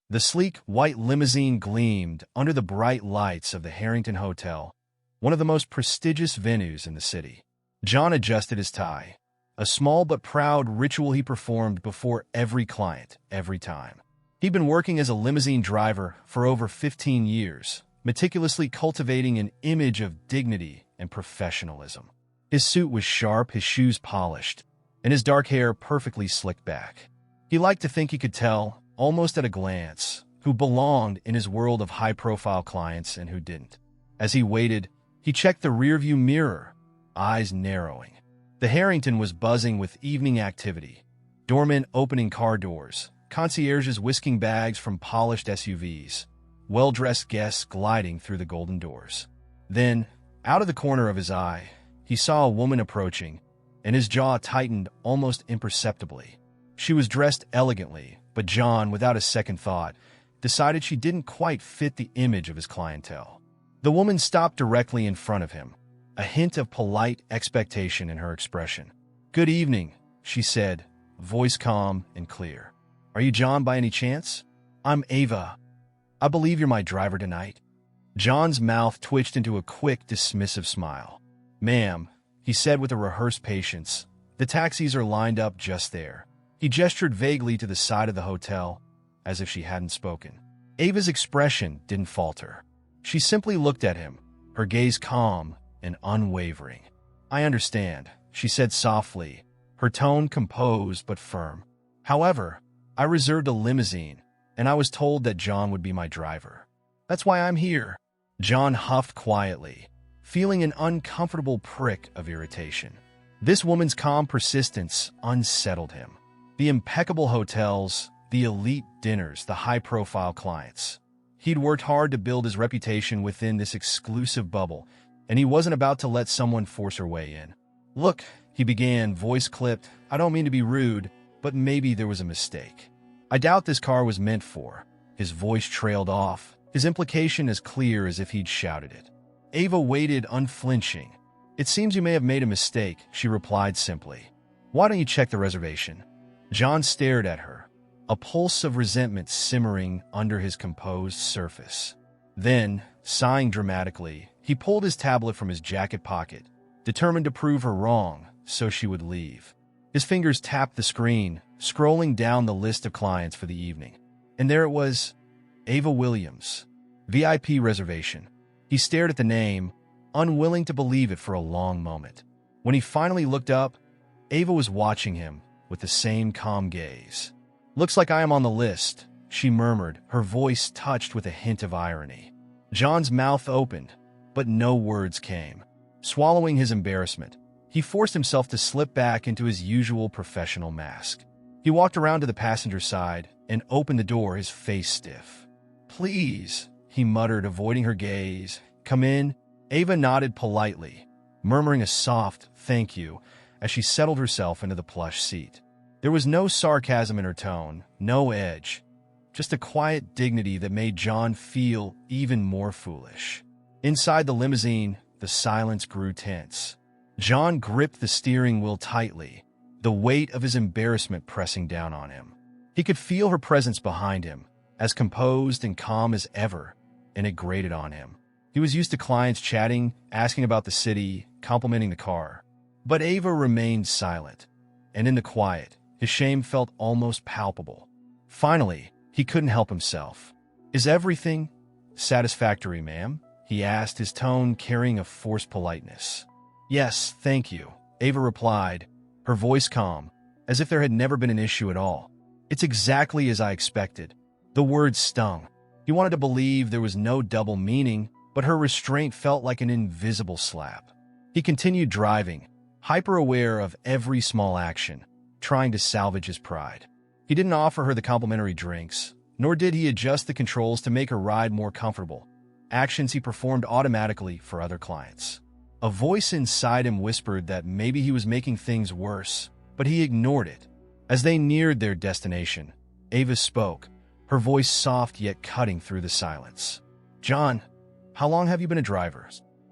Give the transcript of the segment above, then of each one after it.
The sleek, white limousine gleamed under the bright lights of the Harrington Hotel, one of the most prestigious venues in the city. John adjusted his tie, a small but proud ritual he performed before every client, every time. He'd been working as a limousine driver for over 15 years, meticulously cultivating an image of dignity and professionalism. His suit was sharp, his shoes polished, and his dark hair perfectly slicked back. He liked to think he could tell, almost at a glance, who belonged in his world of high-profile clients and who didn't. As he waited, he checked the rearview mirror, eyes narrowing. The Harrington was buzzing with evening activity. Doormen opening car doors, concierges whisking bags from polished SUVs, well-dressed guests gliding through the golden doors. Then, out of the corner of his eye, he saw a woman approaching, and his jaw tightened almost imperceptibly. She was dressed elegantly, but John, without a second thought, decided she didn't quite fit the image of his clientele. The woman stopped directly in front of him, a hint of polite expectation in her expression. "Good evening," she said, voice calm and clear. "Are you John by any chance? I'm Ava. I believe you're my driver tonight." John's mouth twitched into a quick, dismissive smile. "Ma'am," he said with a rehearsed patience, "the taxis are lined up just there." He gestured vaguely to the side of the hotel, as if she hadn't spoken. Ava's expression didn't falter. She simply looked at him, her gaze calm and unwavering. "I understand," she said softly, her tone composed but firm. "However, I reserved a limousine, and I was told that John would be my driver. That's why I'm here." John huffed quietly, feeling an uncomfortable prick of irritation. This woman's calm persistence unsettled him. The impeccable hotels, the elite dinners, the high-profile clients. He'd worked hard to build his reputation within this exclusive bubble, and he wasn't about to let someone force her way in. "Look," he began, voice clipped, "I don't mean to be rude, but maybe there was a mistake. I doubt this car was meant for." His voice trailed off, his implication as clear as if he'd shouted it. Ava waited unflinching. "It seems you may have made a mistake," she replied simply. "Why don't you check the reservation?" John stared at her, a pulse of resentment simmering under his composed surface. Then, sighing dramatically, he pulled his tablet from his jacket pocket, determined to prove her wrong so she would leave. His fingers tapped the screen, scrolling down the list of clients for the evening. And there it was, Ava Williams, VIP reservation. He stared at the name, unwilling to believe it for a long moment. When he finally looked up, Ava was watching him with the same calm gaze. "Looks like I am on the list," she murmured, her voice touched with a hint of irony. John's mouth opened, but no words came. Swallowing his embarrassment, he forced himself to slip back into his usual professional mask. He walked around to the passenger side and opened the door, his face stiff. "Please," he muttered, avoiding her gaze. "Come in." Ava nodded politely, murmuring a soft "thank you" as she settled herself into the plush seat. There was no sarcasm in her tone, no edge, just a quiet dignity that made John feel even more foolish. Inside the limousine, the silence grew tense. John gripped the steering wheel tightly, the weight of his embarrassment pressing down on him. He could feel her presence behind him, as composed and calm as ever, and it grated on him. He was used to clients chatting, asking about the city, complimenting the car. But Ava remained silent, and in the quiet, his shame felt almost palpable. Finally, he couldn't help himself. "Is everything satisfactory, ma'am?" he asked, his tone carrying a forced politeness. "Yes, thank you," Ava replied, her voice calm, as if there had never been an issue at all. "It's exactly as I expected." The words stung. He wanted to believe there was no double meaning, but her restraint felt like an invisible slap. He continued driving, hyper-aware of every small action, trying to salvage his pride. He didn't offer her the complimentary drinks, nor did he adjust the controls to make her ride more comfortable, actions he performed automatically for other clients. A voice inside him whispered that maybe he was making things worse, but he ignored it. As they neared their destination, Ava spoke, her voice soft yet cutting through the silence. "John, how long have you been a driver?"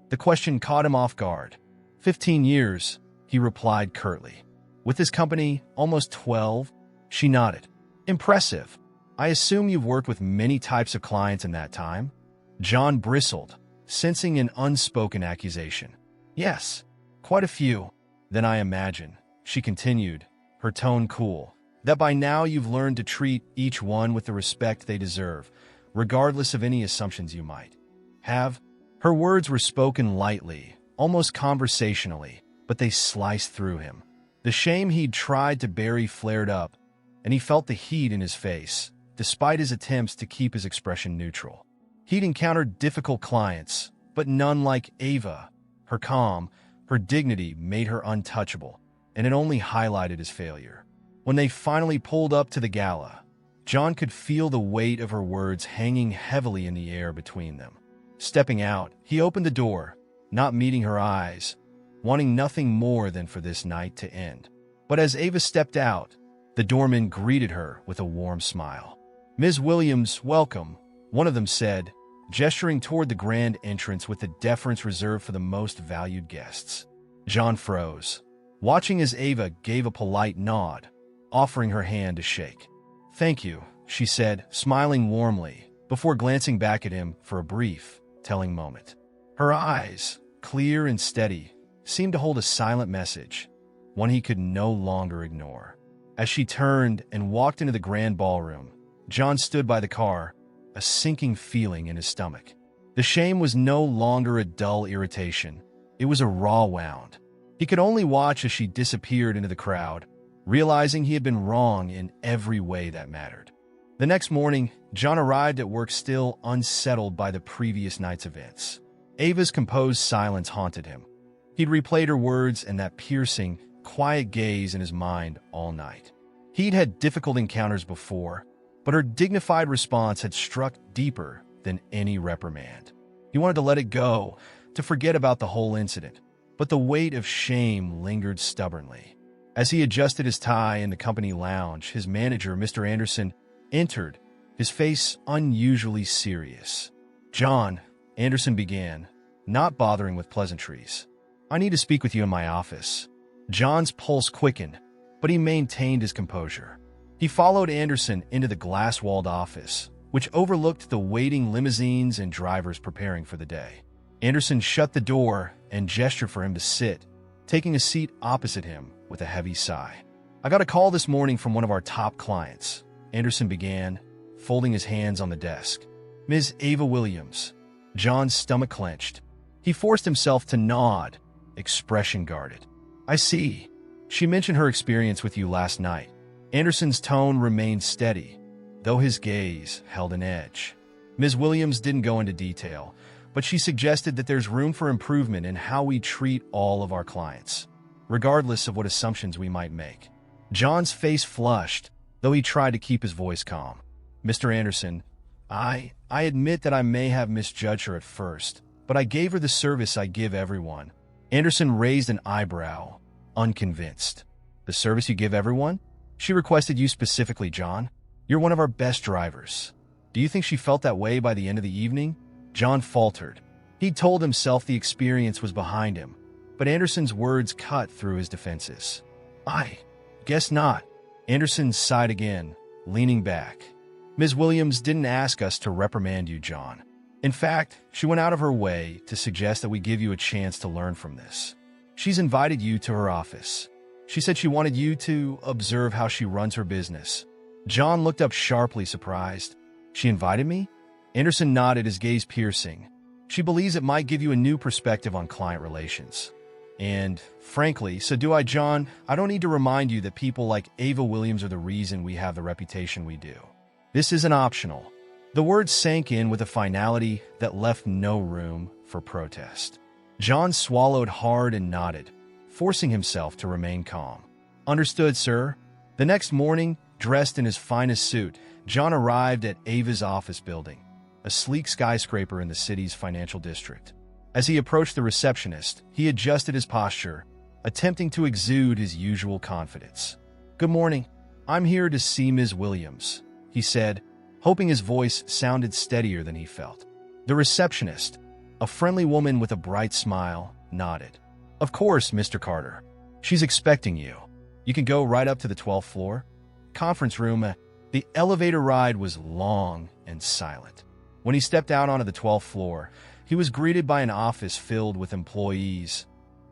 The question caught him off guard. 15 years, he replied curtly. "With this company, almost 12? She nodded. "Impressive." I assume you've worked with many types of clients in that time? John bristled, sensing an unspoken accusation. Yes, quite a few. Then I imagine, she continued, her tone cool, that by now you've learned to treat each one with the respect they deserve, regardless of any assumptions you might have. Her words were spoken lightly, almost conversationally, but they sliced through him. The shame he'd tried to bury flared up, and he felt the heat in his face, despite his attempts to keep his expression neutral. He'd encountered difficult clients, but none like Ava. Her calm, her dignity made her untouchable, and it only highlighted his failure. When they finally pulled up to the gala, John could feel the weight of her words hanging heavily in the air between them. Stepping out, he opened the door, not meeting her eyes, wanting nothing more than for this night to end. But as Ava stepped out, the doorman greeted her with a warm smile. "Ms. Williams, welcome," one of them said, gesturing toward the grand entrance with the deference reserved for the most valued guests. John froze, watching as Ava gave a polite nod, offering her hand to shake. "Thank you," she said, smiling warmly, before glancing back at him for a brief, telling moment. Her eyes, clear and steady, seemed to hold a silent message, one he could no longer ignore. As she turned and walked into the grand ballroom, John stood by the car, a sinking feeling in his stomach. The shame was no longer a dull irritation. It was a raw wound. He could only watch as she disappeared into the crowd, realizing he had been wrong in every way that mattered. The next morning, John arrived at work still unsettled by the previous night's events. Ava's composed silence haunted him. He'd replayed her words and that piercing, quiet gaze in his mind all night. He'd had difficult encounters before, but her dignified response had struck deeper than any reprimand. He wanted to let it go, to forget about the whole incident, but the weight of shame lingered stubbornly. As he adjusted his tie in the company lounge, his manager, Mr. Anderson, entered, his face unusually serious. "John," Anderson began, not bothering with pleasantries, "I need to speak with you in my office." John's pulse quickened, but he maintained his composure. He followed Anderson into the glass-walled office, which overlooked the waiting limousines and drivers preparing for the day. Anderson shut the door and gestured for him to sit, taking a seat opposite him with a heavy sigh. "I got a call this morning from one of our top clients," Anderson began, folding his hands on the desk. "Ms. Ava Williams." John's stomach clenched. He forced himself to nod, expression guarded. "I see. She mentioned her experience with you last night." Anderson's tone remained steady, though his gaze held an edge. Ms. Williams didn't go into detail, but she suggested that there's room for improvement in how we treat all of our clients, regardless of what assumptions we might make. John's face flushed, though he tried to keep his voice calm. "Mr. Anderson, I admit that I may have misjudged her at first, but I gave her the service I give everyone." Anderson raised an eyebrow, unconvinced. "The service you give everyone? She requested you specifically, John. You're one of our best drivers. Do you think she felt that way by the end of the evening?" John faltered. He told himself the experience was behind him, but Anderson's words cut through his defenses. "I guess not." Anderson sighed again, leaning back. "Ms. Williams didn't ask us to reprimand you, John. In fact, she went out of her way to suggest that we give you a chance to learn from this. She's invited you to her office. She said she wanted you to observe how she runs her business." John looked up sharply, surprised. "She invited me?" Anderson nodded, his gaze piercing. "She believes it might give you a new perspective on client relations. And, frankly, so do I, John. I don't need to remind you that people like Ava Williams are the reason we have the reputation we do. This isn't optional." The words sank in with a finality that left no room for protest. John swallowed hard and nodded, forcing himself to remain calm. "Understood, sir." The next morning, dressed in his finest suit, John arrived at Ava's office building, a sleek skyscraper in the city's financial district. As he approached the receptionist, he adjusted his posture, attempting to exude his usual confidence. "Good morning. I'm here to see Ms. Williams," he said, hoping his voice sounded steadier than he felt. The receptionist, a friendly woman with a bright smile, nodded. "Of course, Mr. Carter. She's expecting you. You can go right up to the 12th floor. Conference room The elevator ride was long and silent. When he stepped out onto the 12th floor, he was greeted by an office filled with employees,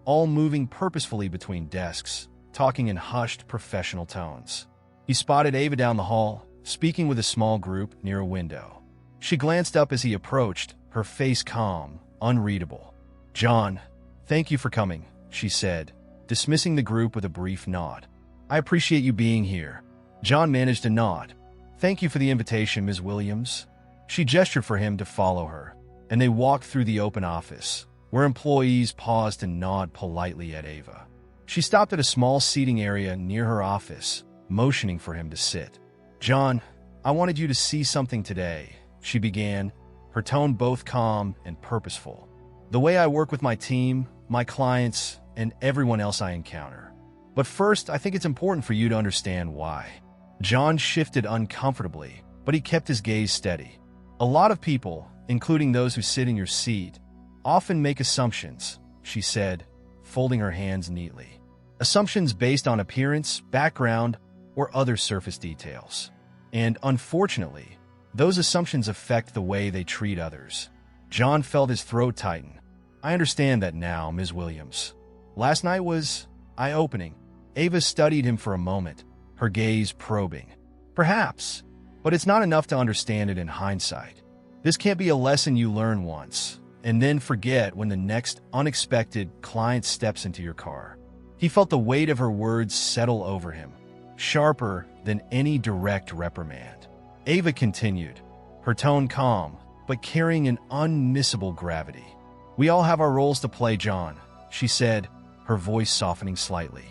all moving purposefully between desks, talking in hushed, professional tones. He spotted Ava down the hall, speaking with a small group near a window. She glanced up as he approached, her face calm, unreadable. "John, thank you for coming," she said, dismissing the group with a brief nod. "I appreciate you being here." John managed a nod. "Thank you for the invitation, Ms. Williams." She gestured for him to follow her, and they walked through the open office, where employees paused to nod politely at Ava. She stopped at a small seating area near her office, motioning for him to sit. "John, I wanted you to see something today," she began, her tone both calm and purposeful. "The way I work with my team, my clients, and everyone else I encounter. But first, I think it's important for you to understand why." John shifted uncomfortably, but he kept his gaze steady. "A lot of people, including those who sit in your seat, often make assumptions," she said, folding her hands neatly. "Assumptions based on appearance, background, or other surface details. And unfortunately, those assumptions affect the way they treat others." John felt his throat tighten. "I understand that now, Ms. Williams. Last night was eye-opening." Ava studied him for a moment, her gaze probing. "Perhaps, but it's not enough to understand it in hindsight. This can't be a lesson you learn once, and then forget when the next unexpected client steps into your car." He felt the weight of her words settle over him, sharper than any direct reprimand. Ava continued, her tone calm, but carrying an unmissable gravity. "We all have our roles to play, John," she said, her voice softening slightly.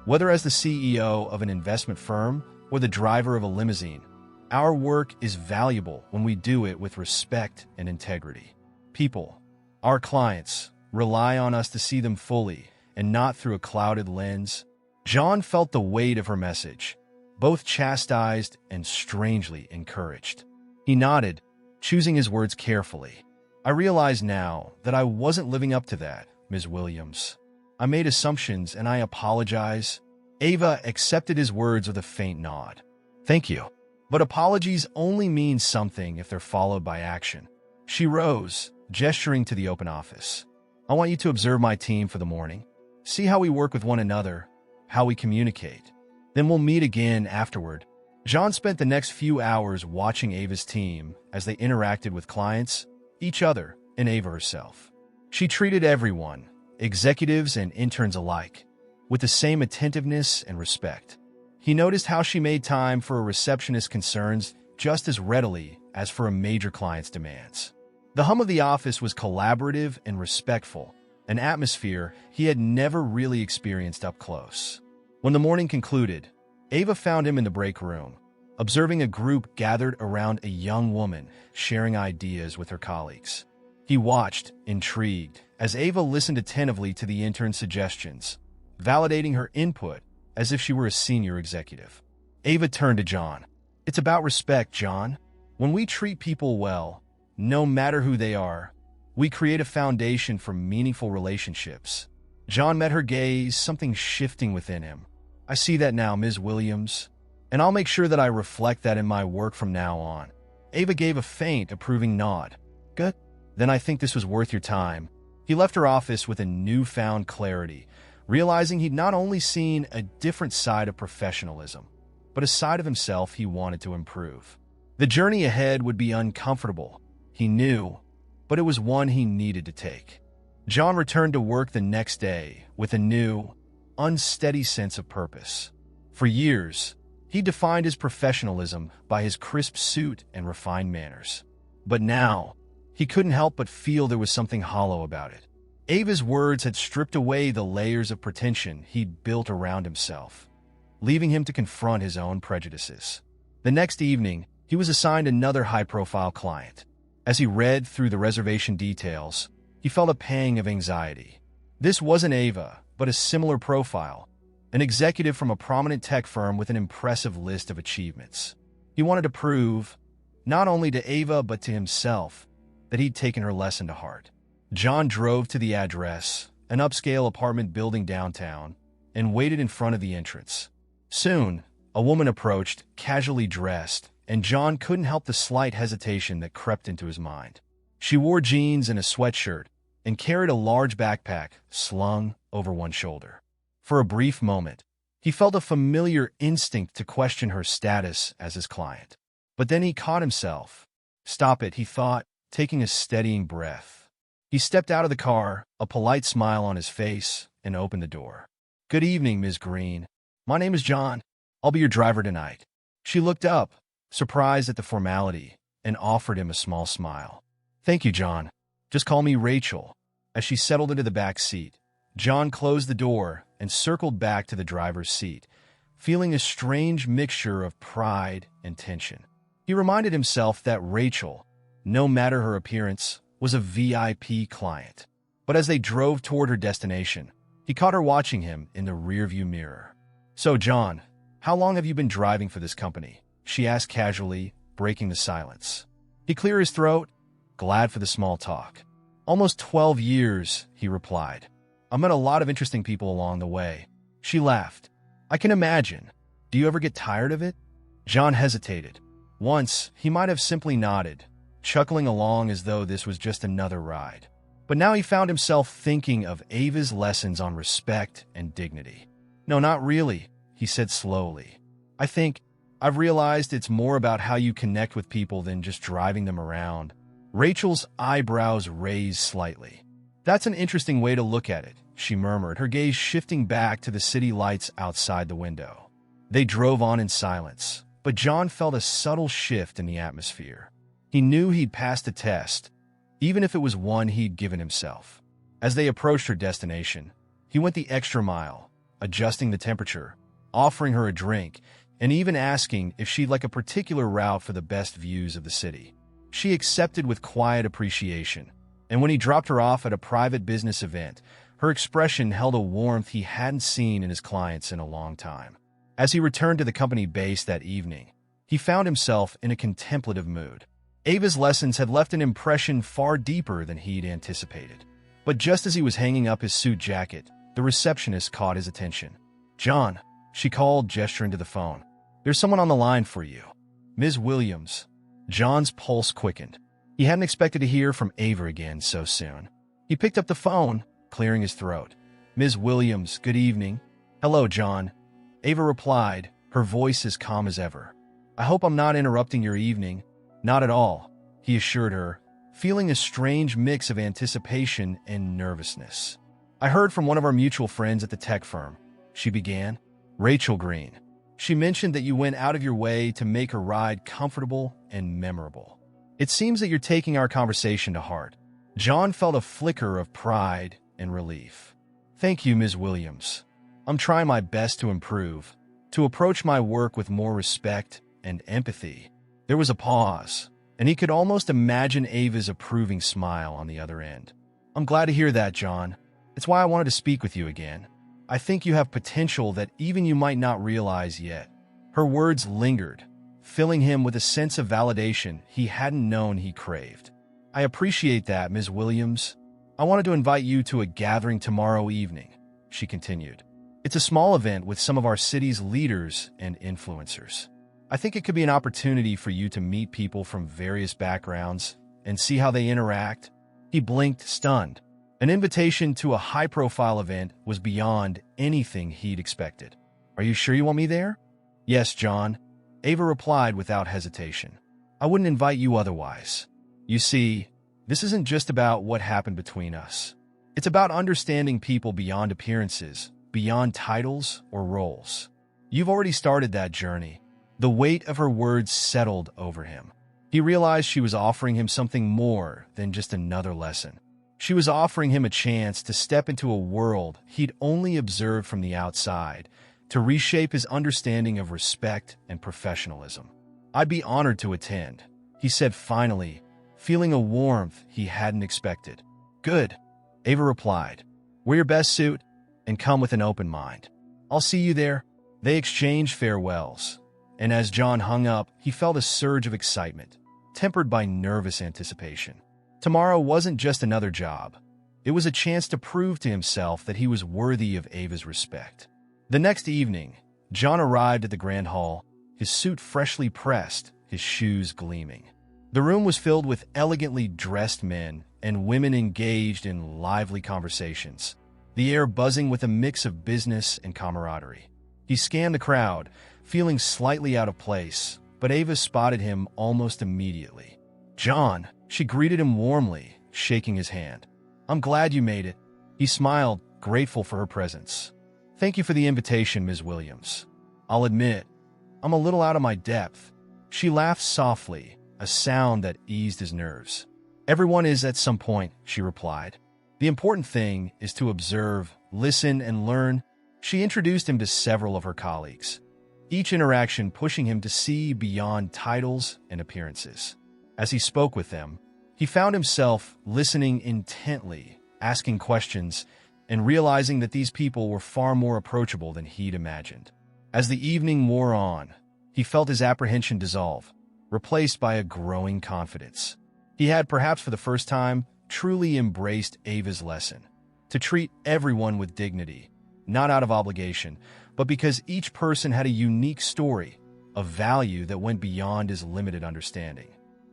"Whether as the CEO of an investment firm or the driver of a limousine, our work is valuable when we do it with respect and integrity. People, our clients, rely on us to see them fully and not through a clouded lens." John felt the weight of her message, both chastised and strangely encouraged. He nodded, choosing his words carefully. "I realize now that I wasn't living up to that, Ms. Williams. I made assumptions and I apologize." Ava accepted his words with a faint nod. "Thank you. But apologies only mean something if they're followed by action." She rose, gesturing to the open office. "I want you to observe my team for the morning. See how we work with one another, how we communicate. Then we'll meet again afterward." John spent the next few hours watching Ava's team as they interacted with clients, each other, and Ava herself. She treated everyone, executives and interns alike, with the same attentiveness and respect. He noticed how she made time for a receptionist's concerns just as readily as for a major client's demands. The hum of the office was collaborative and respectful, an atmosphere he had never really experienced up close. When the morning concluded, Ava found him in the break room, observing a group gathered around a young woman sharing ideas with her colleagues. He watched, intrigued, as Ava listened attentively to the intern's suggestions, validating her input as if she were a senior executive. Ava turned to John. "It's about respect, John. When we treat people well, no matter who they are, we create a foundation for meaningful relationships." John met her gaze, something shifting within him. "I see that now, Ms. Williams, and I'll make sure that I reflect that in my work from now on." Ava gave a faint, approving nod. "Good. Then I think this was worth your time." He left her office with a newfound clarity, realizing he'd not only seen a different side of professionalism, but a side of himself he wanted to improve. The journey ahead would be uncomfortable, he knew, but it was one he needed to take. John returned to work the next day with a new, unsteady sense of purpose. For years, he defined his professionalism by his crisp suit and refined manners. But now, he couldn't help but feel there was something hollow about it. Ava's words had stripped away the layers of pretension he'd built around himself, leaving him to confront his own prejudices. The next evening, he was assigned another high-profile client. As he read through the reservation details, he felt a pang of anxiety. This wasn't Ava, but a similar profile, an executive from a prominent tech firm with an impressive list of achievements. He wanted to prove, not only to Ava but to himself, that he'd taken her lesson to heart. John drove to the address, an upscale apartment building downtown, and waited in front of the entrance. Soon, A woman approached, casually dressed, and John couldn't help the slight hesitation that crept into his mind. She wore jeans and a sweatshirt and carried a large backpack slung over one shoulder. For a brief moment, he felt a familiar instinct to question her status as his client. But then he caught himself. "Stop it," he thought, taking a steadying breath. He stepped out of the car, a polite smile on his face, and opened the door. "Good evening, Ms. Green. My name is John. I'll be your driver tonight." She looked up, surprised at the formality, and offered him a small smile. "Thank you, John. Just call me Rachel." As she settled into the back seat, John closed the door and circled back to the driver's seat, feeling a strange mixture of pride and tension. He reminded himself that Rachel, no matter her appearance, was a VIP client. But as they drove toward her destination, he caught her watching him in the rearview mirror. "So, John, how long have you been driving for this company?" she asked casually, breaking the silence. He cleared his throat, glad for the small talk. "Almost 12 years, he replied. "I met a lot of interesting people along the way." She laughed. "I can imagine. Do you ever get tired of it?" John hesitated. Once, he might have simply nodded, chuckling along as though this was just another ride. But now he found himself thinking of Ava's lessons on respect and dignity. "No, not really," he said slowly. "I think I've realized it's more about how you connect with people than just driving them around." Rachel's eyebrows raised slightly. "That's an interesting way to look at it," she murmured, her gaze shifting back to the city lights outside the window. They drove on in silence, but John felt a subtle shift in the atmosphere. He knew he'd passed the test, even if it was one he'd given himself. As they approached her destination, he went the extra mile, adjusting the temperature, offering her a drink, and even asking if she'd like a particular route for the best views of the city. She accepted with quiet appreciation, and when he dropped her off at a private business event, her expression held a warmth he hadn't seen in his clients in a long time. As he returned to the company base that evening, he found himself in a contemplative mood. Ava's lessons had left an impression far deeper than he'd anticipated. But just as he was hanging up his suit jacket, the receptionist caught his attention. "John," she called, gesturing to the phone. "There's someone on the line for you." "Ms. Williams." John's pulse quickened. He hadn't expected to hear from Ava again so soon. He picked up the phone, clearing his throat. "Ms. Williams, good evening." "Hello, John." Ava replied, her voice as calm as ever. "I hope I'm not interrupting your evening." "Not at all," he assured her, feeling a strange mix of anticipation and nervousness. "I heard from one of our mutual friends at the tech firm," she began. "Rachel Green. She mentioned that you went out of your way to make her ride comfortable and memorable. It seems that you're taking our conversation to heart." John felt a flicker of pride and relief. "Thank you, Ms. Williams. I'm trying my best to improve, to approach my work with more respect and empathy." There was a pause, and he could almost imagine Ava's approving smile on the other end. "I'm glad to hear that, John. It's why I wanted to speak with you again. I think you have potential that even you might not realize yet." Her words lingered, filling him with a sense of validation he hadn't known he craved. "I appreciate that, Ms. Williams. I wanted to invite you to a gathering tomorrow evening," she continued. "It's a small event with some of our city's leaders and influencers. I think it could be an opportunity for you to meet people from various backgrounds and see how they interact." He blinked, stunned. An invitation to a high-profile event was beyond anything he'd expected. "Are you sure you want me there?" "Yes, John," Ava replied without hesitation. "I wouldn't invite you otherwise. You see, this isn't just about what happened between us. It's about understanding people beyond appearances, beyond titles or roles. You've already started that journey." The weight of her words settled over him. He realized she was offering him something more than just another lesson. She was offering him a chance to step into a world he'd only observed from the outside, to reshape his understanding of respect and professionalism. "I'd be honored to attend," he said finally, feeling a warmth he hadn't expected. "Good," Ava replied. "Wear your best suit and come with an open mind. I'll see you there." They exchanged farewells, and as John hung up, he felt a surge of excitement, tempered by nervous anticipation. Tomorrow wasn't just another job. It was a chance to prove to himself that he was worthy of Ava's respect. The next evening, John arrived at the grand hall, his suit freshly pressed, his shoes gleaming. The room was filled with elegantly dressed men and women engaged in lively conversations, the air buzzing with a mix of business and camaraderie. He scanned the crowd, feeling slightly out of place, but Ava spotted him almost immediately. "John," she greeted him warmly, shaking his hand. "I'm glad you made it." He smiled, grateful for her presence. "Thank you for the invitation, Ms. Williams. I'll admit, I'm a little out of my depth." She laughed softly, a sound that eased his nerves. "Everyone is at some point," she replied. "The important thing is to observe, listen, and learn." She introduced him to several of her colleagues, each interaction pushing him to see beyond titles and appearances. As he spoke with them, he found himself listening intently, asking questions, and realizing that these people were far more approachable than he'd imagined. As the evening wore on, he felt his apprehension dissolve, replaced by a growing confidence. He had, perhaps for the first time, truly embraced Ava's lesson, to treat everyone with dignity, not out of obligation, but because each person had a unique story, a value that went beyond his limited understanding.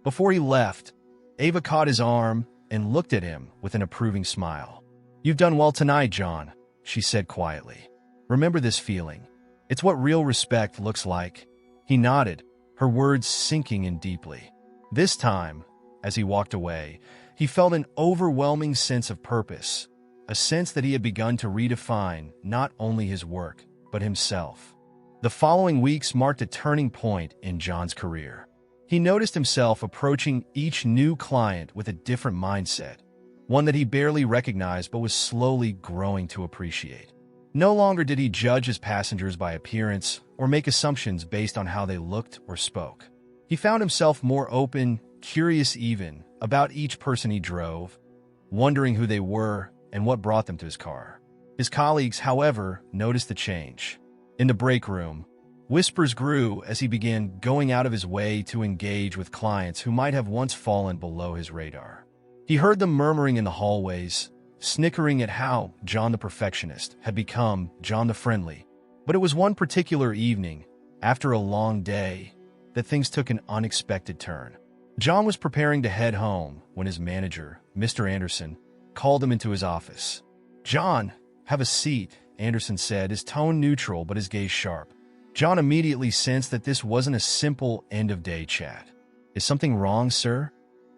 Before he left, Ava caught his arm and looked at him with an approving smile. "You've done well tonight, John," she said quietly. "Remember this feeling. It's what real respect looks like." He nodded, her words sinking in deeply. This time, as he walked away, he felt an overwhelming sense of purpose, a sense that he had begun to redefine not only his work, but himself. The following weeks marked a turning point in John's career. He noticed himself approaching each new client with a different mindset, one that he barely recognized but was slowly growing to appreciate. No longer did he judge his passengers by appearance or make assumptions based on how they looked or spoke. He found himself more open, curious even, about each person he drove, wondering who they were and what brought them to his car. His colleagues, however, noticed the change. In the break room, whispers grew as he began going out of his way to engage with clients who might have once fallen below his radar. He heard them murmuring in the hallways, snickering at how John the perfectionist had become John the friendly. But it was one particular evening, after a long day, that things took an unexpected turn. John was preparing to head home when his manager, Mr. Anderson, called him into his office. "John, have a seat," Anderson said, his tone neutral but his gaze sharp. John immediately sensed that this wasn't a simple end-of-day chat. "Is something wrong, sir?"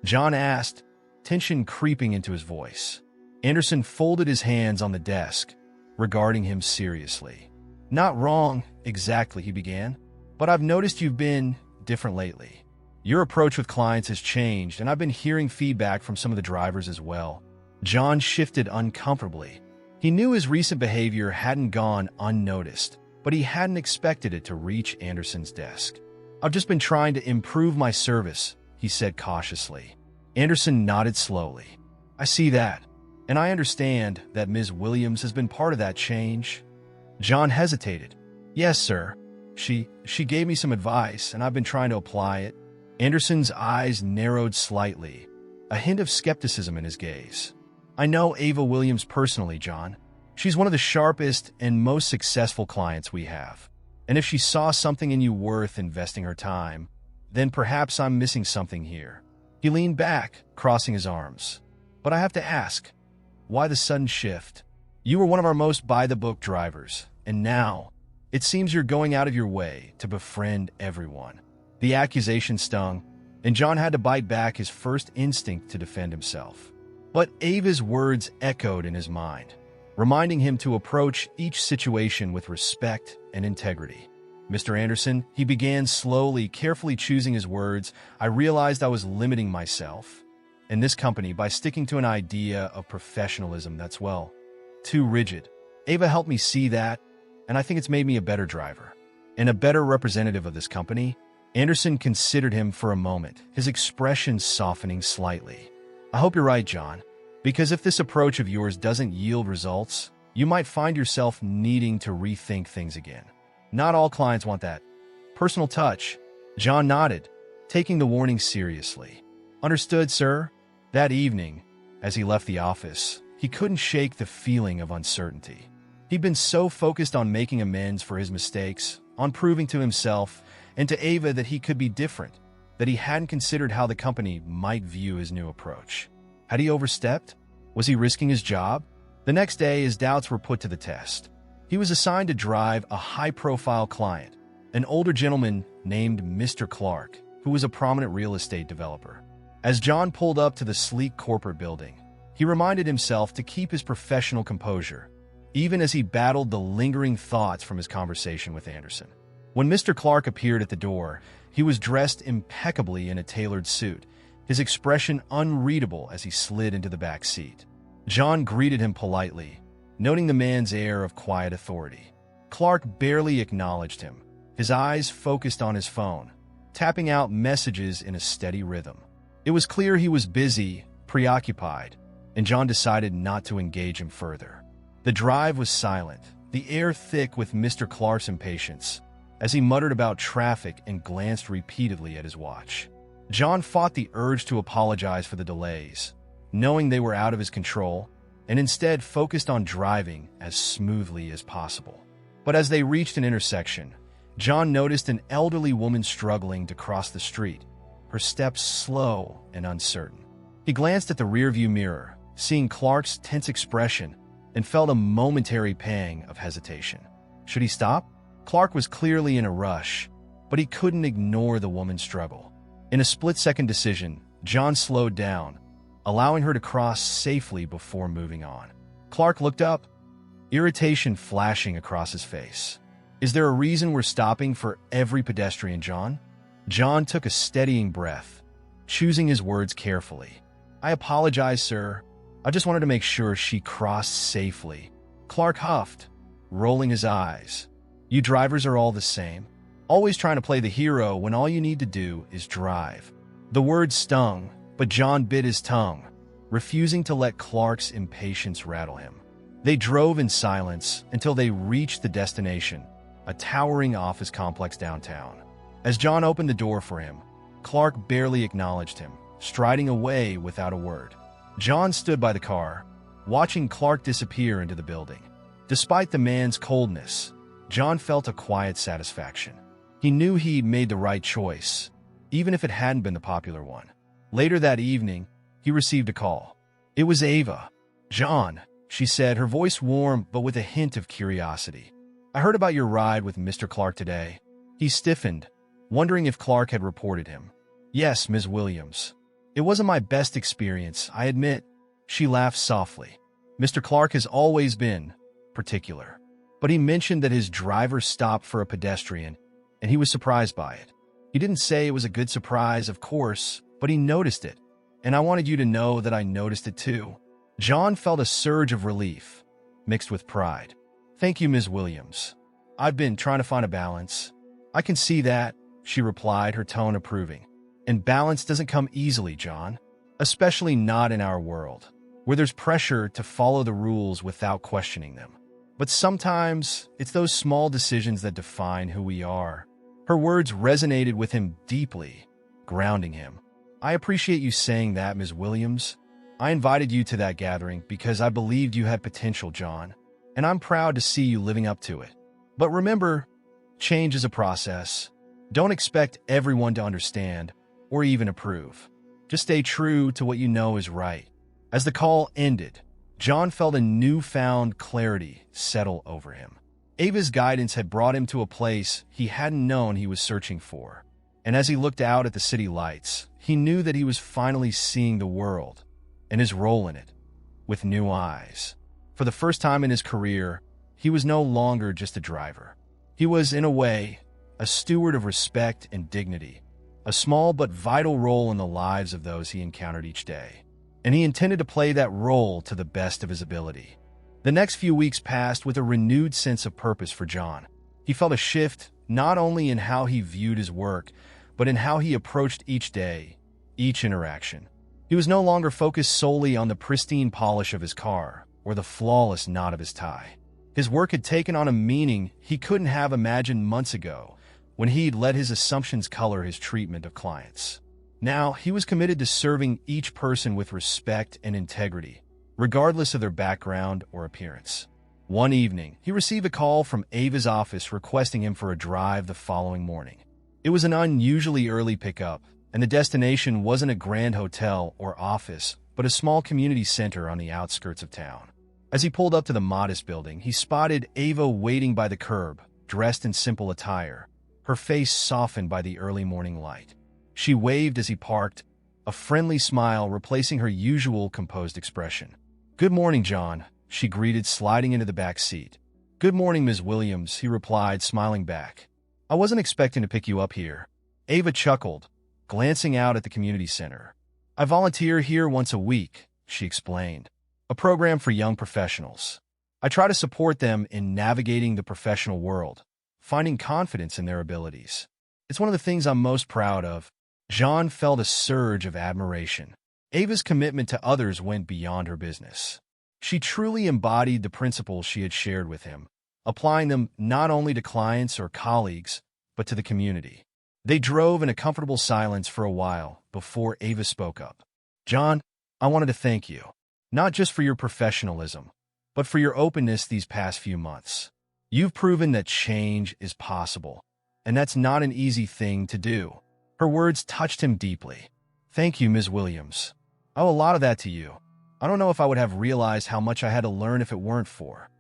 John asked, tension creeping into his voice. Anderson folded his hands on the desk, regarding him seriously. "Not wrong, exactly," he began, "but I've noticed you've been different lately. Your approach with clients has changed, and I've been hearing feedback from some of the drivers as well." John shifted uncomfortably. He knew his recent behavior hadn't gone unnoticed, but he hadn't expected it to reach Anderson's desk. "I've just been trying to improve my service," he said cautiously. Anderson nodded slowly. "I see that, and I understand that Ms. Williams has been part of that change." John hesitated. "Yes, sir. She gave me some advice, and I've been trying to apply it." Anderson's eyes narrowed slightly, a hint of skepticism in his gaze. "I know Ava Williams personally, John. She's one of the sharpest and most successful clients we have. And if she saw something in you worth investing her time, then perhaps I'm missing something here." He leaned back, crossing his arms. "But I have to ask, why the sudden shift? You were one of our most by-the-book drivers, and now it seems you're going out of your way to befriend everyone." The accusation stung, and John had to bite back his first instinct to defend himself. But Ava's words echoed in his mind, reminding him to approach each situation with respect and integrity. "Mr. Anderson," he began slowly, carefully choosing his words, "I realized I was limiting myself and this company by sticking to an idea of professionalism that's, well, too rigid. Ava helped me see that, and I think it's made me a better driver and a better representative of this company." Anderson considered him for a moment, his expression softening slightly. "I hope you're right, John, because if this approach of yours doesn't yield results, you might find yourself needing to rethink things again. Not all clients want that personal touch." John nodded, taking the warning seriously. "Understood, sir." That evening, as he left the office, he couldn't shake the feeling of uncertainty. He'd been so focused on making amends for his mistakes, on proving to himself and to Ava that he could be different, that he hadn't considered how the company might view his new approach. Had he overstepped? Was he risking his job? The next day, his doubts were put to the test. He was assigned to drive a high-profile client, an older gentleman named Mr. Clark, who was a prominent real estate developer. As John pulled up to the sleek corporate building, he reminded himself to keep his professional composure, even as he battled the lingering thoughts from his conversation with Anderson. When Mr. Clark appeared at the door, he was dressed impeccably in a tailored suit, his expression unreadable as he slid into the back seat. John greeted him politely, noting the man's air of quiet authority. Clark barely acknowledged him, his eyes focused on his phone, tapping out messages in a steady rhythm. It was clear he was busy, preoccupied, and John decided not to engage him further. The drive was silent, the air thick with Mr. Clark's impatience, as he muttered about traffic and glanced repeatedly at his watch. John fought the urge to apologize for the delays, knowing they were out of his control, and instead focused on driving as smoothly as possible. But as they reached an intersection, John noticed an elderly woman struggling to cross the street, her steps slow and uncertain. He glanced at the rearview mirror, seeing Clark's tense expression, and felt a momentary pang of hesitation. Should he stop? Clark was clearly in a rush, but he couldn't ignore the woman's struggle. In a split-second decision, John slowed down, allowing her to cross safely before moving on. Clark looked up, irritation flashing across his face. Is there a reason we're stopping for every pedestrian, John? John took a steadying breath, choosing his words carefully. I apologize, sir. I just wanted to make sure she crossed safely. Clark huffed, rolling his eyes. You drivers are all the same, always trying to play the hero when all you need to do is drive. The words stung, but John bit his tongue, refusing to let Clark's impatience rattle him. They drove in silence until they reached the destination, a towering office complex downtown. As John opened the door for him, Clark barely acknowledged him, striding away without a word. John stood by the car, watching Clark disappear into the building. Despite the man's coldness, John felt a quiet satisfaction. He knew he'd made the right choice, even if it hadn't been the popular one. Later that evening, he received a call. It was Ava. John, she said, her voice warm but with a hint of curiosity. I heard about your ride with Mr. Clark today. He stiffened, wondering if Clark had reported him. Yes, Ms. Williams. It wasn't my best experience, I admit. She laughed softly. Mr. Clark has always been particular. But he mentioned that his driver stopped for a pedestrian, and he was surprised by it. He didn't say it was a good surprise, of course, but he noticed it, and I wanted you to know that I noticed it too. John felt a surge of relief, mixed with pride. Thank you, Ms. Williams. I've been trying to find a balance. I can see that, she replied, her tone approving. And balance doesn't come easily, John, especially not in our world, where there's pressure to follow the rules without questioning them. But sometimes, it's those small decisions that define who we are. Her words resonated with him deeply, grounding him. I appreciate you saying that, Ms. Williams. I invited you to that gathering because I believed you had potential, John, and I'm proud to see you living up to it. But remember, change is a process. Don't expect everyone to understand or even approve. Just stay true to what you know is right. As the call ended, John felt a newfound clarity settle over him. Ava's guidance had brought him to a place he hadn't known he was searching for. And as he looked out at the city lights, he knew that he was finally seeing the world and his role in it with new eyes. For the first time in his career, he was no longer just a driver. He was, in a way, a steward of respect and dignity, a small but vital role in the lives of those he encountered each day. And he intended to play that role to the best of his ability. The next few weeks passed with a renewed sense of purpose for John. He felt a shift not only in how he viewed his work, but in how he approached each day, each interaction. He was no longer focused solely on the pristine polish of his car or the flawless knot of his tie. His work had taken on a meaning he couldn't have imagined months ago when he'd let his assumptions color his treatment of clients. Now, he was committed to serving each person with respect and integrity, regardless of their background or appearance. One evening, he received a call from Ava's office requesting him for a drive the following morning. It was an unusually early pickup, and the destination wasn't a grand hotel or office, but a small community center on the outskirts of town. As he pulled up to the modest building, he spotted Ava waiting by the curb, dressed in simple attire, her face softened by the early morning light. She waved as he parked, a friendly smile replacing her usual composed expression. "Good morning, John," she greeted, sliding into the back seat. "Good morning, Ms. Williams," he replied, smiling back. "I wasn't expecting to pick you up here." Ava chuckled, glancing out at the community center. "I volunteer here once a week," she explained. "A program for young professionals. I try to support them in navigating the professional world, finding confidence in their abilities. It's one of the things I'm most proud of." John felt a surge of admiration. Ava's commitment to others went beyond her business. She truly embodied the principles she had shared with him, applying them not only to clients or colleagues, but to the community. They drove in a comfortable silence for a while before Ava spoke up. "John, I wanted to thank you, not just for your professionalism, but for your openness these past few months. You've proven that change is possible, and that's not an easy thing to do." Her words touched him deeply. "Thank you, Ms. Williams. I owe a lot of that to you. I don't know if I would have realized how much I had to learn if it weren't for."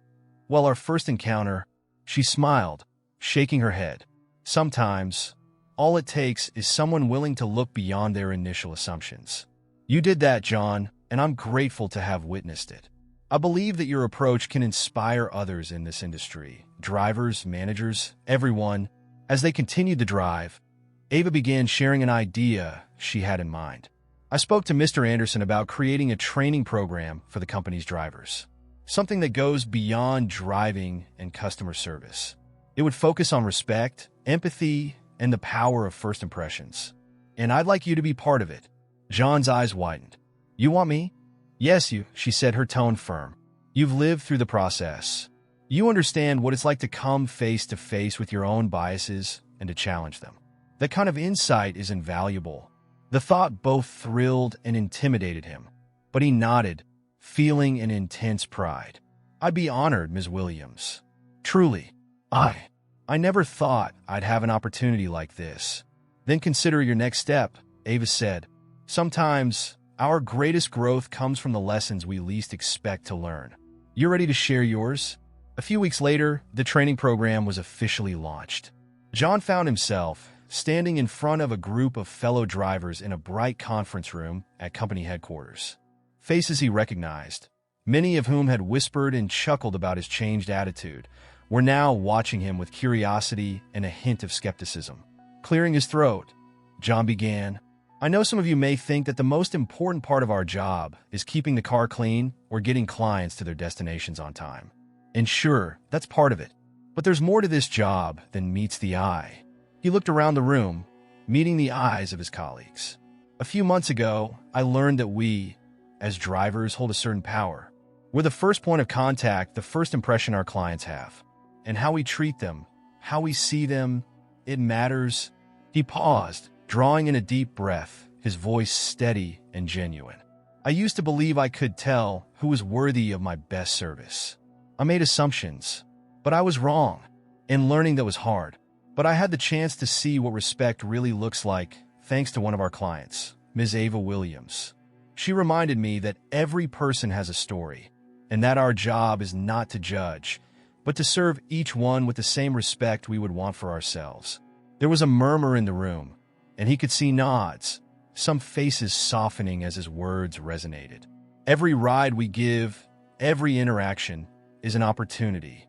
Well, our first encounter, she smiled, shaking her head. "Sometimes, all it takes is someone willing to look beyond their initial assumptions. You did that, John, and I'm grateful to have witnessed it. I believe that your approach can inspire others in this industry, drivers, managers, everyone." As they continued to drive, Ava began sharing an idea she had in mind. "I spoke to Mr. Anderson about creating a training program for the company's drivers, something that goes beyond driving and customer service. It would focus on respect, empathy, and the power of first impressions. And I'd like you to be part of it." John's eyes widened. "You want me?" "Yes, you," she said, her tone firm. "You've lived through the process. You understand what it's like to come face to face with your own biases and to challenge them. That kind of insight is invaluable." The thought both thrilled and intimidated him, but he nodded, feeling an intense pride. "I'd be honored, Ms. Williams. Truly, I never thought I'd have an opportunity like this." "Then consider your next step," Ava said. "Sometimes our greatest growth comes from the lessons we least expect to learn. You're ready to share yours?" A few weeks later, the training program was officially launched. John found himself standing in front of a group of fellow drivers in a bright conference room at company headquarters. Faces he recognized, many of whom had whispered and chuckled about his changed attitude, were now watching him with curiosity and a hint of skepticism. Clearing his throat, John began, "I know some of you may think that the most important part of our job is keeping the car clean or getting clients to their destinations on time. And sure, that's part of it. But there's more to this job than meets the eye." He looked around the room, meeting the eyes of his colleagues. "A few months ago, I learned that we, as drivers, hold a certain power. We're the first point of contact, the first impression our clients have. And how we treat them, how we see them, it matters." He paused, drawing in a deep breath, his voice steady and genuine. "I used to believe I could tell who was worthy of my best service. I made assumptions, but I was wrong, and learning that was hard. But I had the chance to see what respect really looks like thanks to one of our clients, Ms. Ava Williams. She reminded me that every person has a story, and that our job is not to judge, but to serve each one with the same respect we would want for ourselves." There was a murmur in the room, and he could see nods, some faces softening as his words resonated. Every ride we give, every interaction, is an opportunity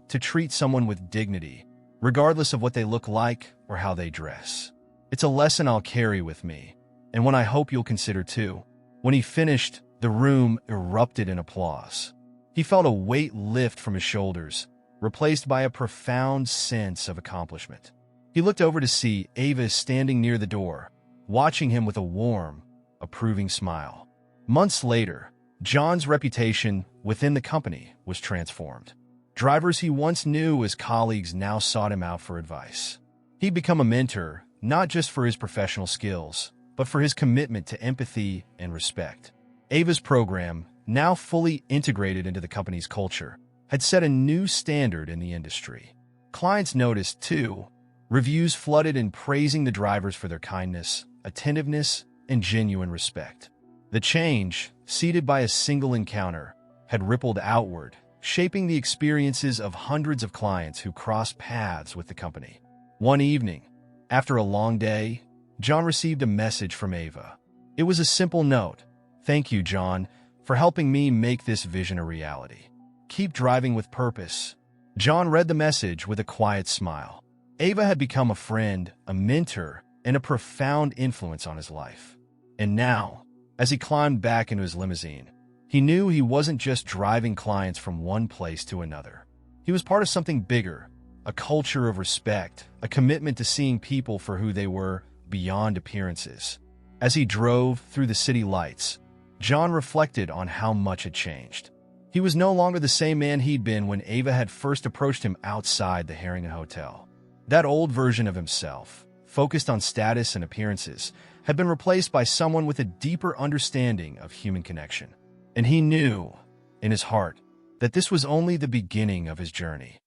to treat someone with dignity, regardless of what they look like or how they dress. It's a lesson I'll carry with me, and one I hope you'll consider too. When he finished, the room erupted in applause. He felt a weight lift from his shoulders, replaced by a profound sense of accomplishment. He looked over to see Ava standing near the door, watching him with a warm, approving smile. Months later, John's reputation within the company was transformed. Drivers he once knew as colleagues now sought him out for advice. He'd become a mentor, not just for his professional skills, but for his commitment to empathy and respect. Ava's program, now fully integrated into the company's culture, had set a new standard in the industry. Clients noticed, too. Reviews flooded in praising the drivers for their kindness, attentiveness, and genuine respect. The change, seeded by a single encounter, had rippled outward, shaping the experiences of hundreds of clients who crossed paths with the company. One evening, after a long day, John received a message from Ava. It was a simple note. "Thank you, John, for helping me make this vision a reality. Keep driving with purpose." John read the message with a quiet smile. Ava had become a friend, a mentor, and a profound influence on his life. And now, as he climbed back into his limousine, he knew he wasn't just driving clients from one place to another. He was part of something bigger, a culture of respect, a commitment to seeing people for who they were beyond appearances. As he drove through the city lights, John reflected on how much had changed. He was no longer the same man he'd been when Ava had first approached him outside the Harrington Hotel. That old version of himself, focused on status and appearances, had been replaced by someone with a deeper understanding of human connection. And he knew, in his heart, that this was only the beginning of his journey.